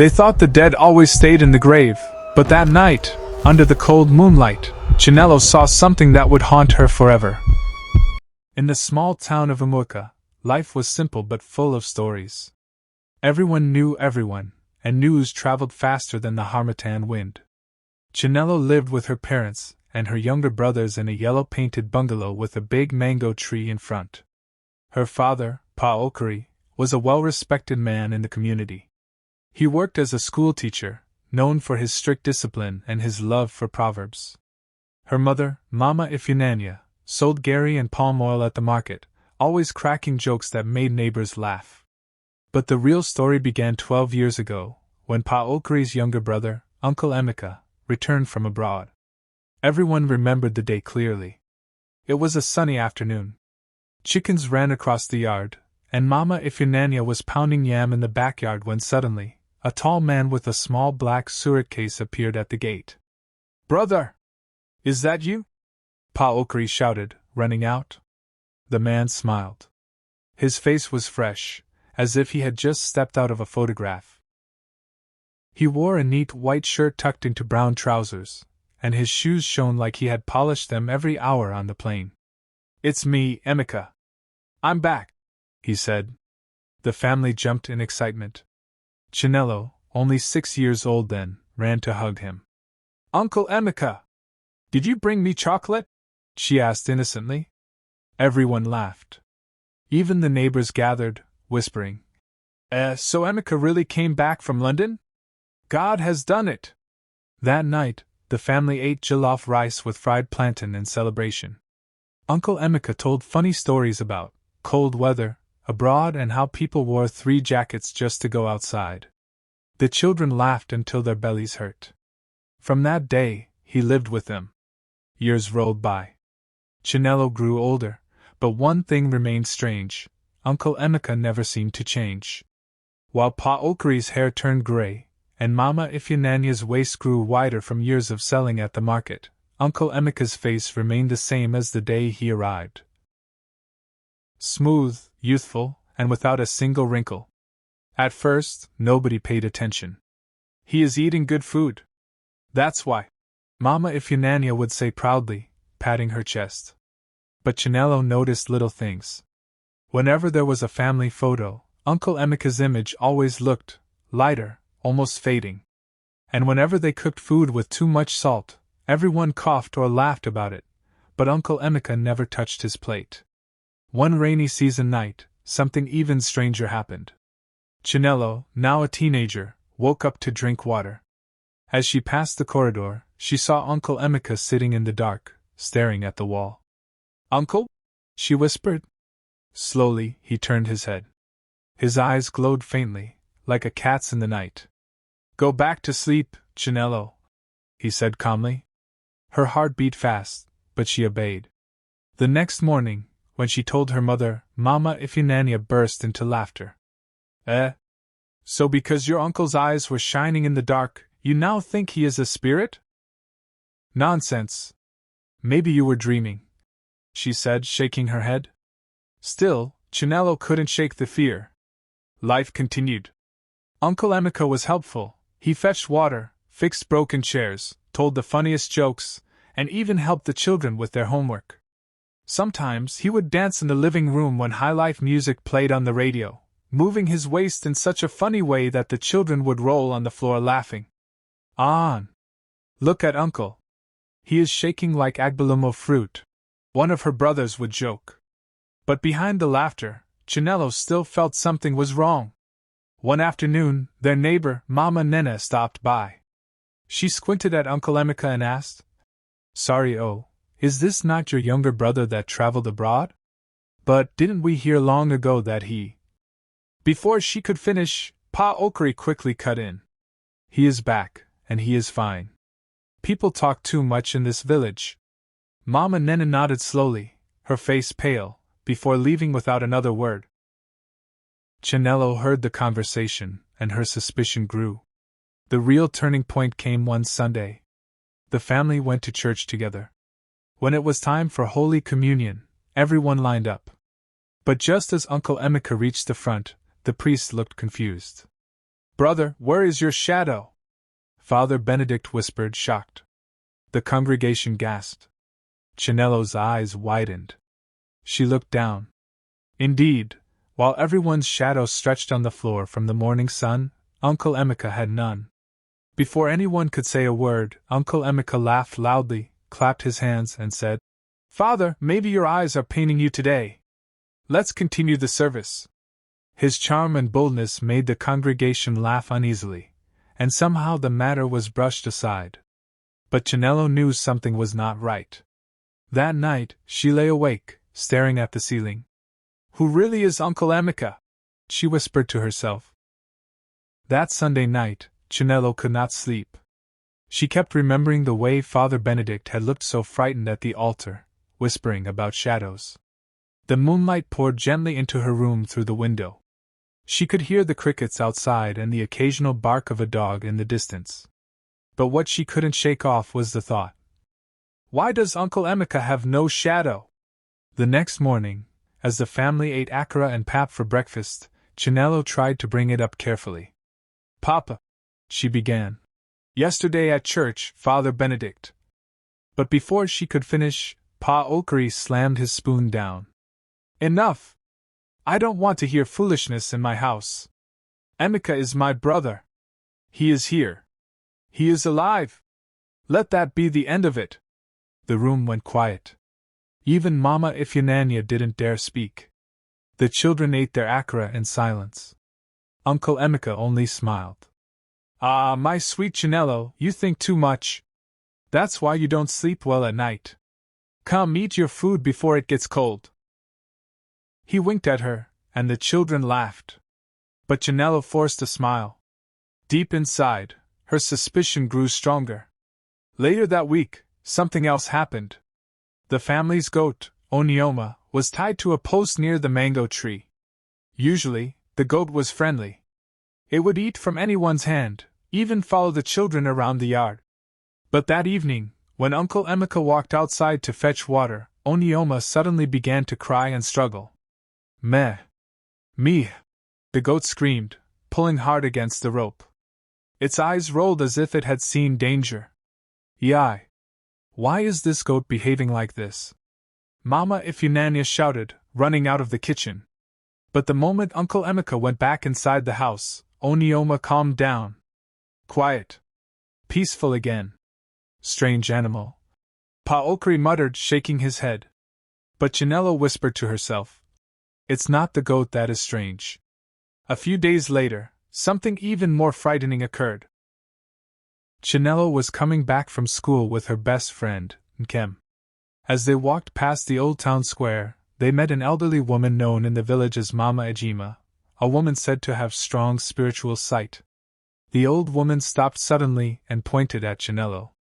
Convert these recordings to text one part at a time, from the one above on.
They thought the dead always stayed in the grave, but that night, under the cold moonlight, Chinelo saw something that would haunt her forever. In the small town of Umuka, life was simple but full of stories. Everyone knew everyone, and news traveled faster than the harmattan wind. Chinelo lived with her parents and her younger brothers in a yellow-painted bungalow with a big mango tree in front. Her father, Pa Okorie, was a well-respected man in the community. He worked as a schoolteacher, known for his strict discipline and his love for proverbs. Her mother, Mama Ifunanya, sold Gary and palm oil at the market, always cracking jokes that made neighbors laugh. But the real story began 12 years ago, when Pa Okorie's younger brother, Uncle Emeka, returned from abroad. Everyone remembered the day clearly. It was a sunny afternoon. Chickens ran across the yard, and Mama Ifunanya was pounding yam in the backyard when suddenly, a tall man with a small black suitcase appeared at the gate. "Brother! Is that you?" Pa Okorie shouted, running out. The man smiled. His face was fresh, as if he had just stepped out of a photograph. He wore a neat white shirt tucked into brown trousers, and his shoes shone like he had polished them every hour on the plane. "It's me, Emeka. I'm back," he said. The family jumped in excitement. Chinelo, only 6 years old then, ran to hug him. "Uncle Emeka! Did you bring me chocolate?" she asked innocently. Everyone laughed. Even the neighbors gathered, whispering, So Emeka really came back from London? God has done it!" That night, the family ate jollof rice with fried plantain in celebration. Uncle Emeka told funny stories about cold weather abroad and how people wore 3 jackets just to go outside. The children laughed until their bellies hurt. From that day, he lived with them. Years rolled by. Chinelo grew older, but one thing remained strange: Uncle Emeka never seemed to change. While Pa Okorie's hair turned gray, and Mama Ifunanya's waist grew wider from years of selling at the market, Uncle Emeka's face remained the same as the day he arrived. Smooth, youthful, and without a single wrinkle. At first, nobody paid attention. "He is eating good food. That's why," Mama Ifunanya would say proudly, patting her chest. But Chinelo noticed little things. Whenever there was a family photo, Uncle Emeka's image always looked lighter, almost fading. And whenever they cooked food with too much salt, everyone coughed or laughed about it, but Uncle Emeka never touched his plate. One rainy season night, something even stranger happened. Chinelo, now a teenager, woke up to drink water. As she passed the corridor, she saw Uncle Emeka sitting in the dark, staring at the wall. "Uncle?" she whispered. Slowly, he turned his head. His eyes glowed faintly, like a cat's in the night. "Go back to sleep, Chinelo," he said calmly. Her heart beat fast, but she obeyed. The next morning, when she told her mother, Mama Ifunanya burst into laughter. So because your uncle's eyes were shining in the dark, you now think he is a spirit?" "Nonsense. Maybe you were dreaming," she said, shaking her head. Still, Chinelo couldn't shake the fear. Life continued. Uncle Emeka was helpful. He fetched water, fixed broken chairs, told the funniest jokes, and even helped the children with their homework. Sometimes he would dance in the living room when high-life music played on the radio, moving his waist in such a funny way that the children would roll on the floor laughing. Look at Uncle. He is shaking like agbalumo fruit," one of her brothers would joke. But behind the laughter, Chinelo still felt something was wrong. One afternoon, their neighbor, Mama Nena, stopped by. She squinted at Uncle Emeka and asked, "Sorry, is this not your younger brother that traveled abroad? But didn't we hear long ago that he—" Before she could finish, Pa Okorie quickly cut in. "He is back, and he is fine. People talk too much in this village." Mama Nena nodded slowly, her face pale, before leaving without another word. Chinelo heard the conversation, and her suspicion grew. The real turning point came one Sunday. The family went to church together. When it was time for Holy Communion, everyone lined up. But just as Uncle Emeka reached the front, the priest looked confused. Brother, where is your shadow? Father Benedict whispered, shocked. The congregation gasped. Chinelo's eyes widened. She looked down. Indeed, while everyone's shadow stretched on the floor from the morning sun, Uncle Emeka had none. Before anyone could say a word, Uncle Emeka laughed loudly, clapped his hands, and said, Father, maybe your eyes are paining you today. Let's continue the service. His charm and boldness made the congregation laugh uneasily, and somehow the matter was brushed aside. But Chinelo knew something was not right. That night, she lay awake, staring at the ceiling. Who really is Uncle Emeka? She whispered to herself. That Sunday night, Chinelo could not sleep. She kept remembering the way Father Benedict had looked so frightened at the altar, whispering about shadows. The moonlight poured gently into her room through the window. She could hear the crickets outside and the occasional bark of a dog in the distance. But what she couldn't shake off was the thought. Why does Uncle Emeka have no shadow? The next morning, as the family ate akara and pap for breakfast, Chinelo tried to bring it up carefully. Papa, she began. Yesterday at church, Father Benedict. But before she could finish, Pa Okorie slammed his spoon down. Enough! I don't want to hear foolishness in my house. Emeka is my brother. He is here. He is alive. Let that be the end of it. The room went quiet. Even Mama Ifyananya didn't dare speak. The children ate their akara in silence. Uncle Emeka only smiled. Ah, my sweet Chinelo, you think too much. That's why you don't sleep well at night. Come, eat your food before it gets cold. He winked at her, and the children laughed. But Chinelo forced a smile. Deep inside, her suspicion grew stronger. Later that week, something else happened. The family's goat, Onioma, was tied to a post near the mango tree. Usually, the goat was friendly. It would eat from anyone's hand, even follow the children around the yard. But that evening, when Uncle Emeka walked outside to fetch water, Onioma suddenly began to cry and struggle. Meh! Me! The goat screamed, pulling hard against the rope. Its eyes rolled as if it had seen danger. Yai! Why is this goat behaving like this? Mama Ifyananya shouted, running out of the kitchen. But the moment Uncle Emeka went back inside the house, Onioma calmed down. Quiet. Peaceful again. Strange animal. Pa Okorie muttered, shaking his head. But Chinelo whispered to herself. It's not the goat that is strange. A few days later, something even more frightening occurred. Chinelo was coming back from school with her best friend, Nkem. As they walked past the old town square, they met an elderly woman known in the village as Mama Ejima, a woman said to have strong spiritual sight. The old woman stopped suddenly and pointed at Chinelo.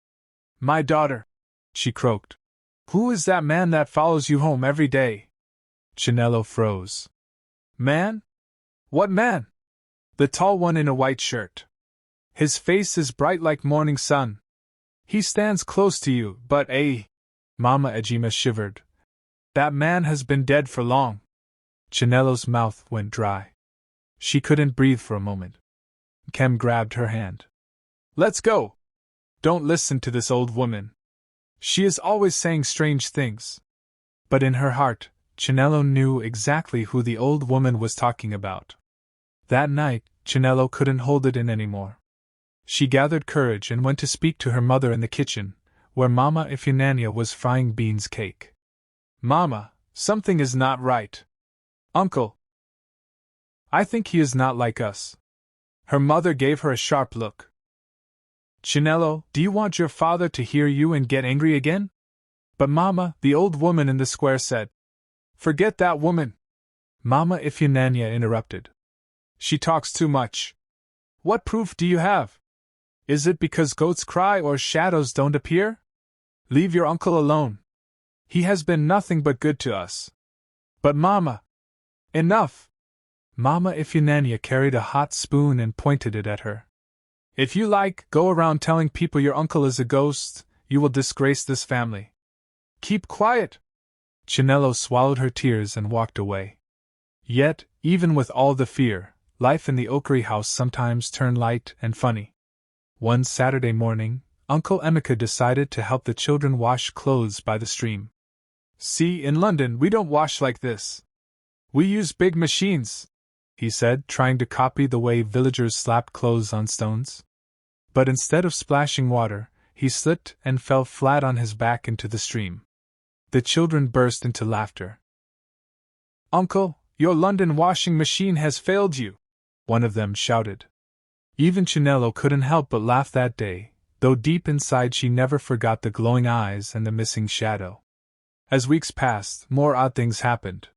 My daughter, she croaked. Who is that man that follows you home every day? Chinelo froze. Man? What man? The tall one in a white shirt. His face is bright like morning sun. He stands close to you, but Mama Ejima shivered. That man has been dead for long. Chinelo's mouth went dry. She couldn't breathe for a moment. Nkem grabbed her hand. Let's go! Don't listen to this old woman. She is always saying strange things. But in her heart, Chinelo knew exactly who the old woman was talking about. That night, Chinelo couldn't hold it in anymore. She gathered courage and went to speak to her mother in the kitchen, where Mama Ifyananya was frying beans cake. Mama, something is not right. Uncle, I think he is not like us. Her mother gave her a sharp look. Chinelo, do you want your father to hear you and get angry again? But Mama, the old woman in the square said. Forget that woman. Mama Ifyananya interrupted. She talks too much. What proof do you have? Is it because goats cry or shadows don't appear? Leave your uncle alone. He has been nothing but good to us. But Mama! Enough! Mama Ifyananya carried a hot spoon and pointed it at her. If you like, go around telling people your uncle is a ghost, you will disgrace this family. Keep quiet! Chinelo swallowed her tears and walked away. Yet, even with all the fear, life in the Okorie house sometimes turned light and funny. One Saturday morning, Uncle Emeka decided to help the children wash clothes by the stream. "See, in London we don't wash like this. We use big machines," he said, trying to copy the way villagers slapped clothes on stones. But instead of splashing water, he slipped and fell flat on his back into the stream. The children burst into laughter. "Uncle, your London washing machine has failed you," one of them shouted. Even Chinelo couldn't help but laugh that day, though deep inside she never forgot the glowing eyes and the missing shadow. As weeks passed, more odd things happened.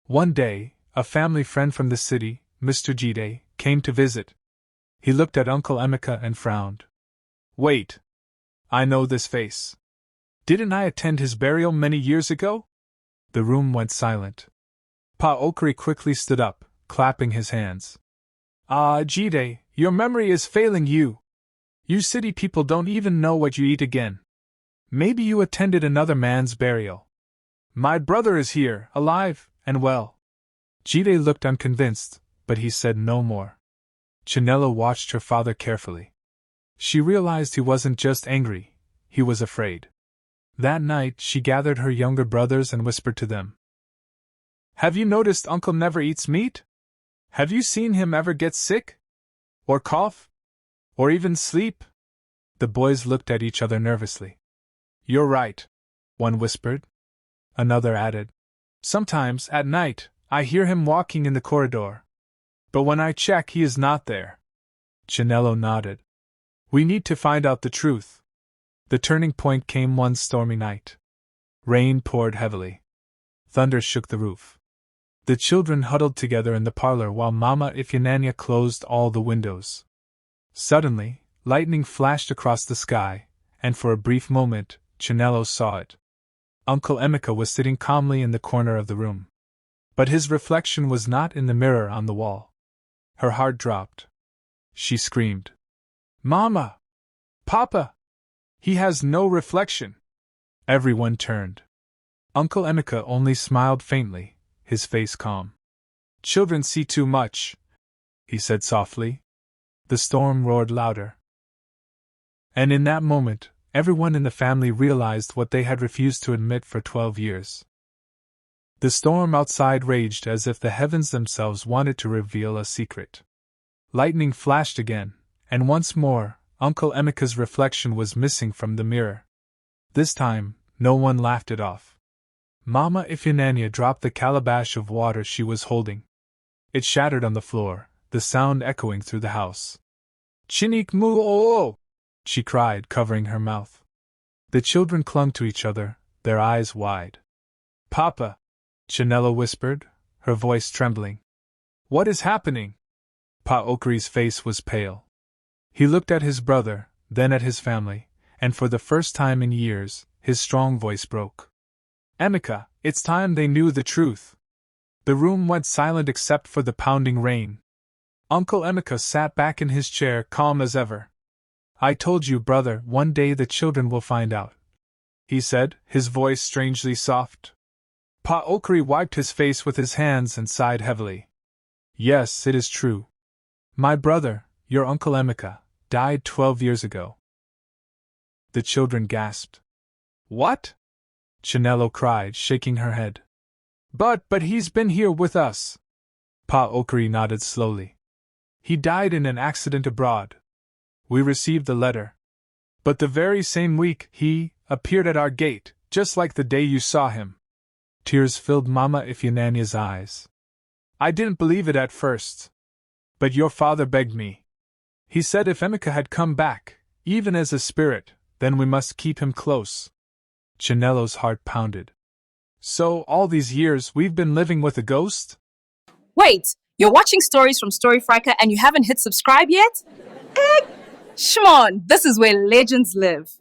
One day, a family friend from the city, Mr. Jide, came to visit. He looked at Uncle Emeka and frowned. "Wait. I know this face. Didn't I attend his burial many years ago?" The room went silent. Pa Okorie quickly stood up, clapping his hands. "Ah, Jide, your memory is failing you. You city people don't even know what you eat again. Maybe you attended another man's burial. My brother is here, alive and well." Jide looked unconvinced, but he said no more. Chinelo watched her father carefully. She realized he wasn't just angry, he was afraid. That night she gathered her younger brothers and whispered to them. "Have you noticed Uncle never eats meat? Have you seen him ever get sick? Or cough? Or even sleep?" The boys looked at each other nervously. "You're right," one whispered. Another added, "Sometimes, at night, I hear him walking in the corridor. But when I check, he is not there." Chinelo nodded. "We need to find out the truth." The turning point came one stormy night. Rain poured heavily. Thunder shook the roof. The children huddled together in the parlor while Mama Ifyananya closed all the windows. Suddenly, lightning flashed across the sky, and for a brief moment, Chinelo saw it. Uncle Emeka was sitting calmly in the corner of the room. But his reflection was not in the mirror on the wall. Her heart dropped. She screamed, "Mama! Papa! He has no reflection!" Everyone turned. Uncle Emeka only smiled faintly, his face calm. "Children see too much," he said softly. The storm roared louder. And in that moment, everyone in the family realized what they had refused to admit for 12 years. The storm outside raged as if the heavens themselves wanted to reveal a secret. Lightning flashed again, and once more, Uncle Emeka's reflection was missing from the mirror. This time, no one laughed it off. Mama Ifyananya dropped the calabash of water she was holding. It shattered on the floor, the sound echoing through the house. "Chinik mu o!" she cried, covering her mouth. The children clung to each other, their eyes wide. "Papa," Chinelo whispered, her voice trembling. "What is happening?" Pa Okorie's face was pale. He looked at his brother, then at his family, and for the first time in years, his strong voice broke. "Emeka, it's time they knew the truth." The room went silent except for the pounding rain. Uncle Emeka sat back in his chair, calm as ever. "I told you, brother, one day the children will find out," he said, his voice strangely soft. Pa Okorie wiped his face with his hands and sighed heavily. "Yes, it is true. My brother, your Uncle Emeka, died 12 years ago." The children gasped. "What?" Chinelo cried, shaking her head. But he's been here with us." Pa Okorie nodded slowly. "He died in an accident abroad. We received the letter. But the very same week, he appeared at our gate, just like the day you saw him." Tears filled Mama Ifyananya's eyes. "I didn't believe it at first. But your father begged me. He said if Emeka had come back, even as a spirit, then we must keep him close." Chinelo's heart pounded. "So, all these years we've been living with a ghost?" Wait, you're watching stories from Storyfrica and you haven't hit subscribe yet? Shmon, this is where legends live.